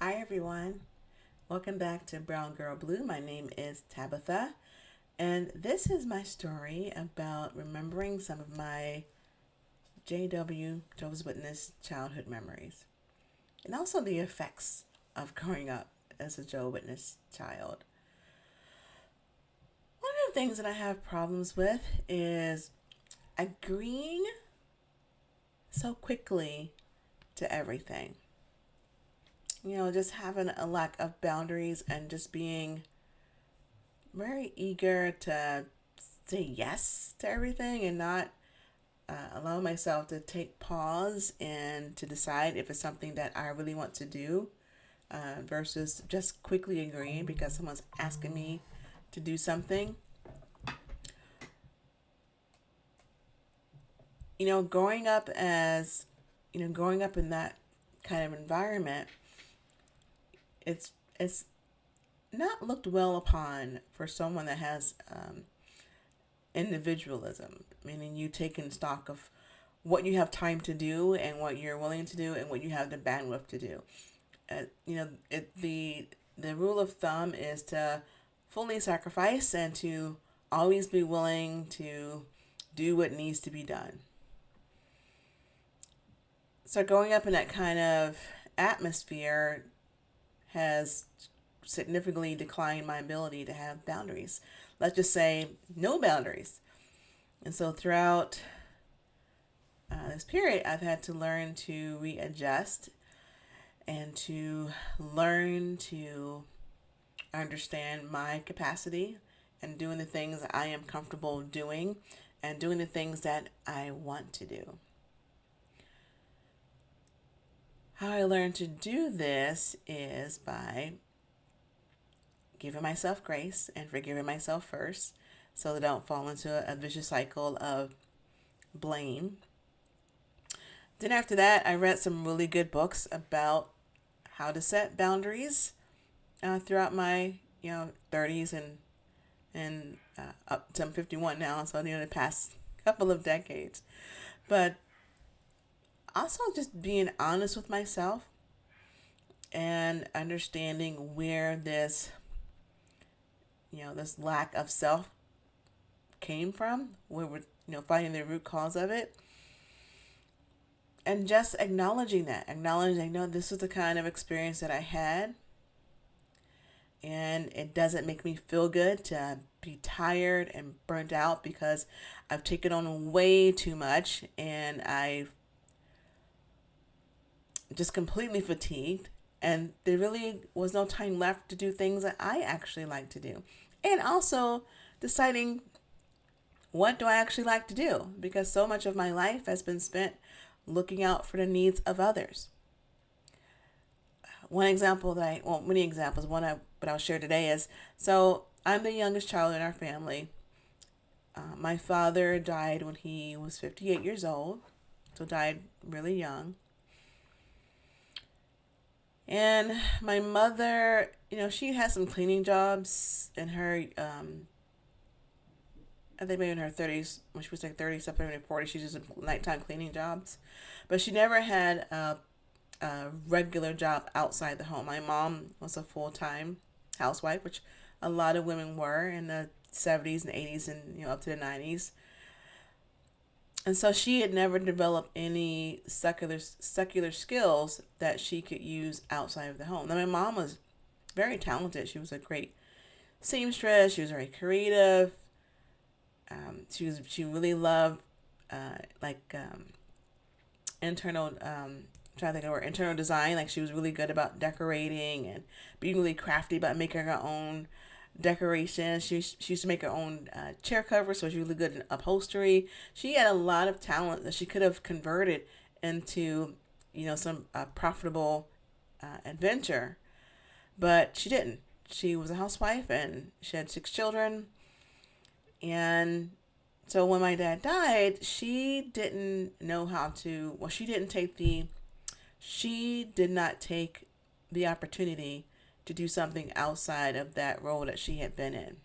Hi everyone, welcome back to Brown Girl Blue. My name is Tabitha, and this is my story about remembering some of my Jehovah's Witness childhood memories, and also the effects of growing up as a Jehovah's Witness child. One of the things that I have problems with is agreeing so quickly to everything. Just having a lack of boundaries and just being very eager to say yes to everything and not allow myself to take pause and to decide if it's something that I really want to do versus just quickly agreeing because someone's asking me to do something. Growing up growing up in that kind of environment, it's not looked well upon for someone that has individualism, meaning you taking stock of what you have time to do and what you're willing to do and what you have the bandwidth to do. The rule of thumb is to fully sacrifice and to always be willing to do what needs to be done. So growing up in that kind of atmosphere has significantly declined my ability to have boundaries. Let's just say no boundaries. And so throughout this period, I've had to learn to readjust and to learn to understand my capacity and doing the things that I am comfortable doing and doing the things that I want to do. How I learned to do this is by giving myself grace and forgiving myself first so that I don't fall into a vicious cycle of blame. Then after that, I read some really good books about how to set boundaries throughout my 30s and up to I'm 51 now, so the past couple of decades. But also just being honest with myself and understanding where this lack of self came from, where we're finding the root cause of it, and just acknowledging no, this is the kind of experience that I had, and it doesn't make me feel good to be tired and burnt out because I've taken on way too much and I've just completely fatigued, and there really was no time left to do things that I actually like to do. And also deciding what do I actually like to do, because so much of my life has been spent looking out for the needs of others. Many examples, but I'll share today is, so I'm the youngest child in our family. My father died when he was 58 years old, so died really young. And my mother, she had some cleaning jobs in her, I think maybe in her 30s, when she was like 30, something in her 40s, she did some nighttime cleaning jobs. But she never had a regular job outside the home. My mom was a full-time housewife, which a lot of women were in the 70s and 80s and up to the 90s. And so she had never developed any secular skills that she could use outside of the home. Now, my mom was very talented. She was a great seamstress. She was very creative. She really loved internal trying to think of her internal design. Like, she was really good about decorating and being really crafty about making her own decorations. She used to make her own chair covers, so she was really good in upholstery. She had a lot of talent that she could have converted into some profitable adventure, but she didn't. She was a housewife and she had 6 children. And so when my dad died, she didn't know how to, well, she did not take the opportunity to do something outside of that role that she had been in.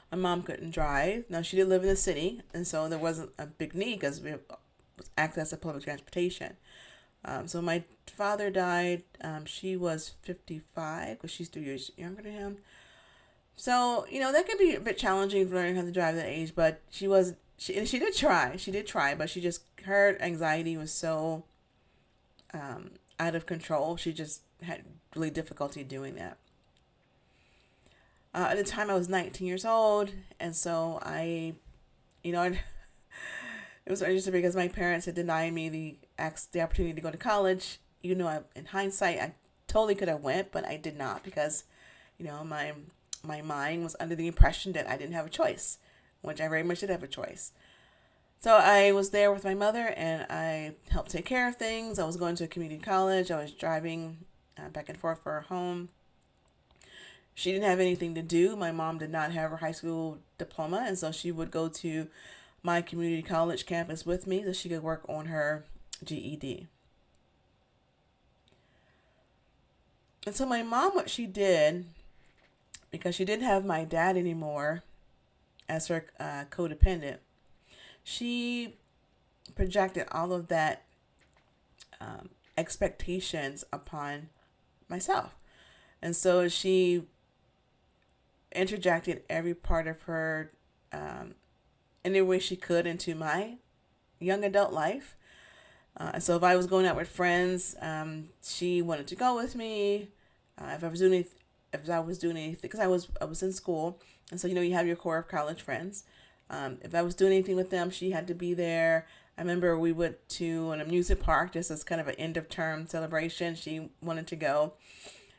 My mom couldn't drive. Now, she did live in the city, and so there wasn't a big need because we was access to public transportation. So my father died. She was 55 because she's 3 years younger than him. So, that could be a bit challenging for learning how to drive at that age, but she did try. She did try, but her anxiety was so out of control. She just had really difficulty doing that. At the time, I was 19 years old, and so you know, it was interesting because my parents had denied me the opportunity to go to college. Even though in hindsight, I totally could have went, but I did not because, my mind was under the impression that I didn't have a choice, which I very much did have a choice. So I was there with my mother, and I helped take care of things. I was going to a community college. I was driving back and forth for her home. She didn't have anything to do. My mom did not have her high school diploma, and so she would go to my community college campus with me so she could work on her GED. And so my mom, what she did, because she didn't have my dad anymore as her codependent, she projected all of that expectations upon myself. And so she interjected every part of her any way she could into my young adult life. And so if I was going out with friends, she wanted to go with me. If I was doing anything, because I was in school, and so you have your core of college friends. If I was doing anything with them, she had to be there. I remember we went to an amusement park just as kind of an end of term celebration. She wanted to go,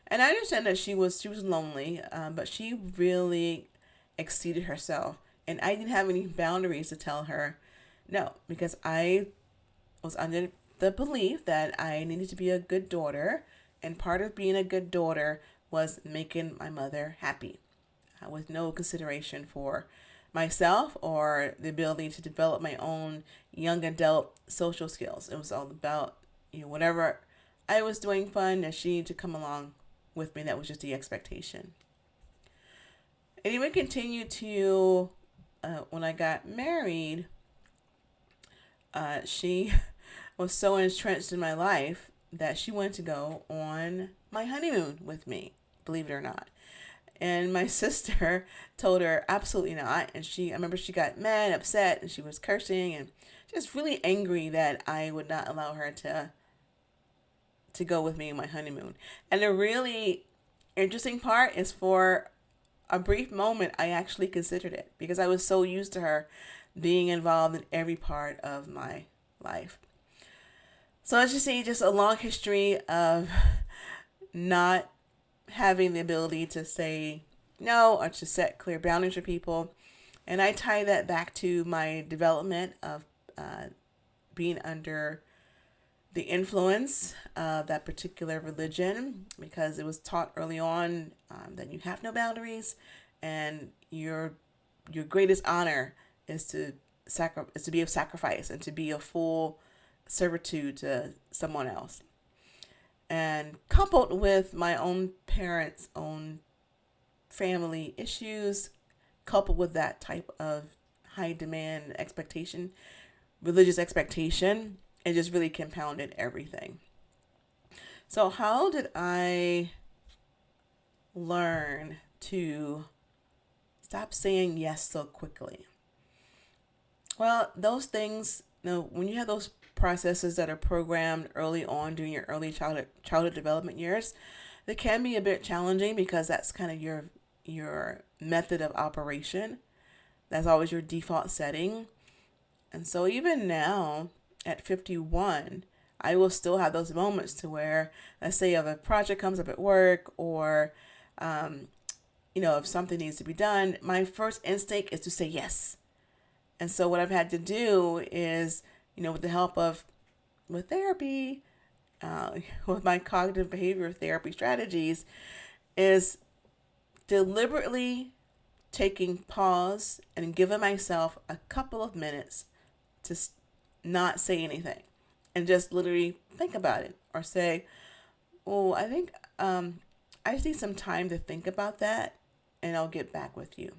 and I understand that she was lonely, but she really exceeded herself, and I didn't have any boundaries to tell her no, because I was under the belief that I needed to be a good daughter, and part of being a good daughter was making my mother happy, with no consideration for myself or the ability to develop my own young adult social skills. It was all about, whatever I was doing fun, and she needed to come along with me. That was just the expectation. And even continued to, when I got married, she was so entrenched in my life that she wanted to go on my honeymoon with me, believe it or not. And my sister told her absolutely not. And I remember she got mad, upset, and she was cursing and just really angry that I would not allow her to go with me on my honeymoon. And the really interesting part is, for a brief moment, I actually considered it because I was so used to her being involved in every part of my life. So as you see, just a long history of not having the ability to say no or to set clear boundaries for people. And I tie that back to my development of being under the influence of that particular religion, because it was taught early on that you have no boundaries, and your greatest honor is to be of sacrifice and to be a full servitude to someone else. And coupled with my own parents' own family issues, coupled with that type of high demand expectation, religious expectation, it just really compounded everything. So how did I learn to stop saying yes so quickly? Well, those things, when you have those processes that are programmed early on during your early childhood development years, they can be a bit challenging because that's kind of your method of operation. That's always your default setting. And so even now at 51, I will still have those moments to where, let's say, if a project comes up at work, or if something needs to be done, my first instinct is to say yes. And so what I've had to do is, with the help of with therapy, with my cognitive behavior therapy strategies, is deliberately taking pause and giving myself a couple of minutes to not say anything and just literally think about it, or say, oh, I think I just need some time to think about that, and I'll get back with you.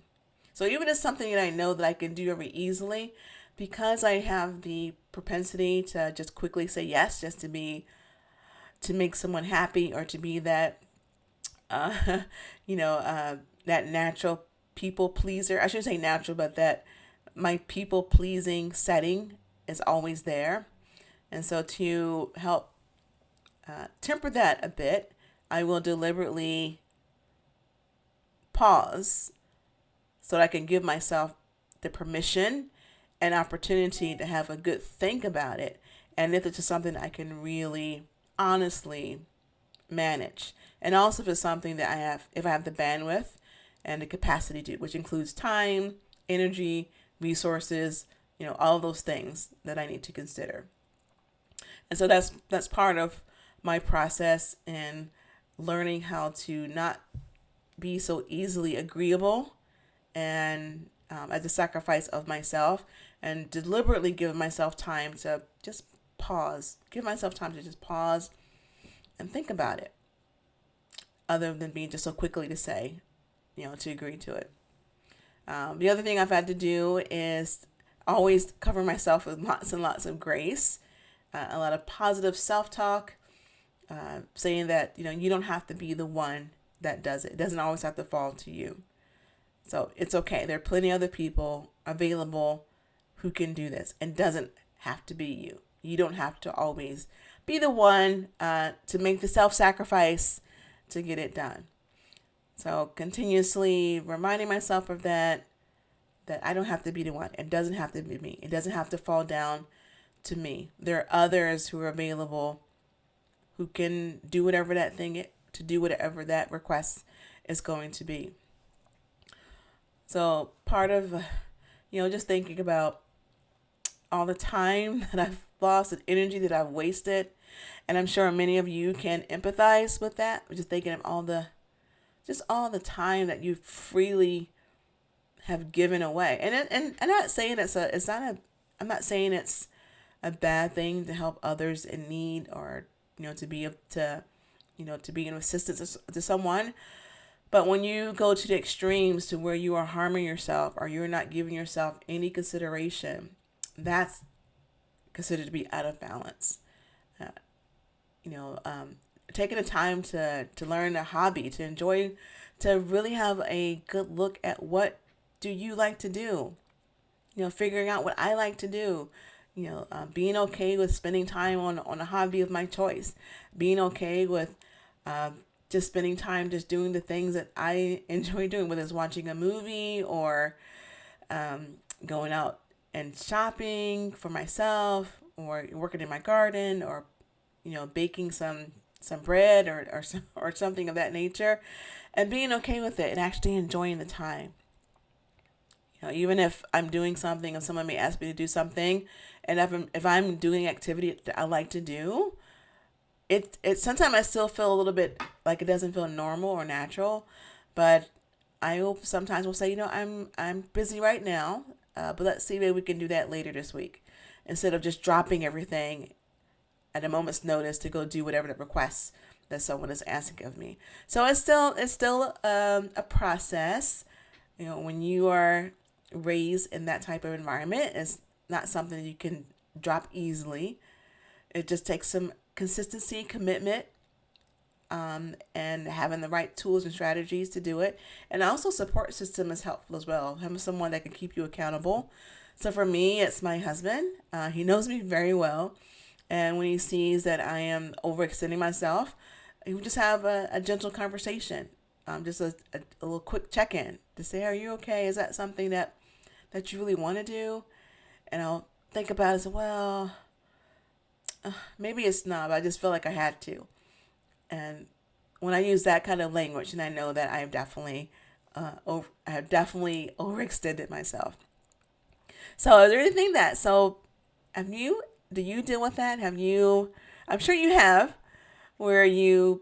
So even if it's something that I know that I can do very easily, because I have the propensity to just quickly say yes, just to make someone happy, or to be that, uh, that natural people pleaser. I shouldn't say natural, but that my people pleasing setting is always there. And so to help temper that a bit, I will deliberately pause so that I can give myself the permission and opportunity to have a good think about it. And if it's just something I can really honestly manage. And also if it's something that if I have the bandwidth and the capacity to, which includes time, energy, resources, all of those things that I need to consider. And so that's part of my process in learning how to not be so easily agreeable, and at the sacrifice of myself, and deliberately give myself time to just pause, and think about it, other than being just so quickly to say, to agree to it. The other thing I've had to do is always cover myself with lots and lots of grace, a lot of positive self-talk, saying that, you don't have to be the one that does it. It doesn't always have to fall to you. So it's okay. There are plenty of other people available who can do this. It doesn't have to be you. You don't have to always be the one to make the self-sacrifice to get it done. So continuously reminding myself of that I don't have to be the one. It doesn't have to be me. It doesn't have to fall down to me. There are others who are available who can do whatever that request is going to be. So part of, just thinking about all the time that I've lost and energy that I've wasted, and I'm sure many of you can empathize with that. Just thinking of all the time that you freely have given away, and I'm not saying I'm not saying it's a bad thing to help others in need, or to be an assistance to someone. But when you go to the extremes to where you are harming yourself, or you're not giving yourself any consideration, that's considered to be out of balance. Uh, Taking the time to learn a hobby, to enjoy, to really have a good look at what do you like to do. Figuring out what I like to do. Being okay with spending time on a hobby of my choice. Being okay with just spending time just doing the things that I enjoy doing, whether it's watching a movie, or going out and shopping for myself, or working in my garden, or baking some bread, or something of that nature, and being okay with it and actually enjoying the time. Even if I'm doing something and someone may ask me to do something, and if I'm doing activity that I like to do, it sometimes I still feel a little bit like it doesn't feel normal or natural, but sometimes will say, I'm busy right now, but let's see, maybe we can do that later this week, instead of just dropping everything at a moment's notice to go do whatever the request that someone is asking of me. So it's still a process. When you are raised in that type of environment, it's not something you can drop easily. It just takes some consistency, commitment, and having the right tools and strategies to do it. And also support system is helpful as well. Having someone that can keep you accountable. So for me, it's my husband. He knows me very well. And when he sees that I am overextending myself, he would just have a gentle conversation. Just a little quick check-in to say, are you okay? Is that something that you really want to do? And I'll think about it as well. Maybe it's not, but I just feel like I had to. And when I use that kind of language, and I know that I have definitely overextended myself. So is there anything do you deal with that? I'm sure you have, where you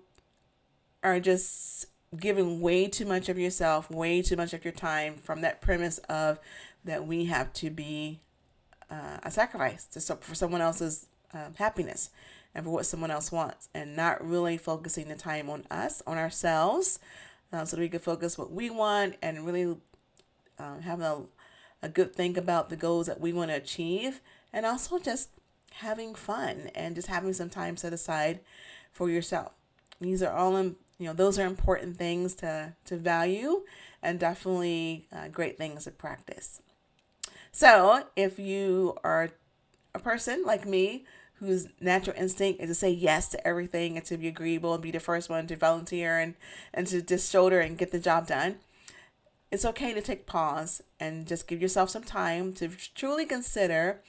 are just giving way too much of yourself, way too much of your time, from that premise of that we have to be a sacrifice for someone else's happiness, and for what someone else wants, and not really focusing the time on ourselves, so that we can focus what we want, and really having a good thing about the goals that we want to achieve, and also just having fun and just having some time set aside for yourself. These are all, those are important things to value, and definitely great things to practice. So if you are a person like me whose natural instinct is to say yes to everything and to be agreeable and be the first one to volunteer and to just shoulder and get the job done, it's okay to take pause and just give yourself some time to truly consider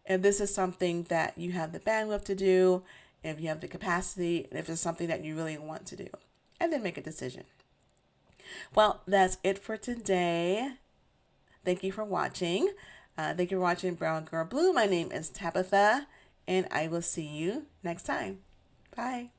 if this is something that you have the bandwidth to do, if you have the capacity, and if it's something that you really want to do, and then make a decision. Well, that's it for today. Thank you for watching. Thank you for watching Brown Girl Blue. My name is Tabitha, and I will see you next time. Bye.